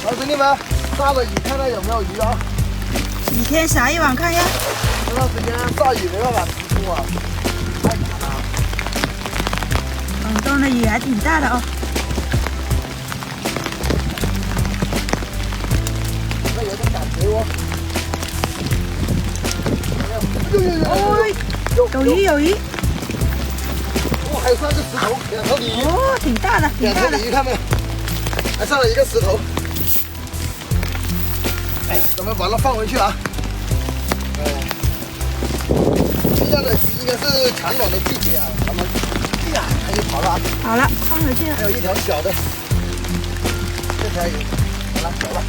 儿子，你们撒个鱼，看看有没有鱼啊？几天撒一网看呀？这段时间下雨没办法出出啊，太难了。广东的雨还挺大的哦。那有点感觉哦。有鱼有鱼。哦，还有3个石头，2头鲤鱼。哦，挺大的，挺2大的。头鲤鱼，看没有？还上了1个石头。哎，咱们把它放回去啊。哎，现在的鱼应该是产卵的季节啊，咱们，哎呀，它又跑了。好了，放回去了。还有一条小的，这条鱼，好了，走了。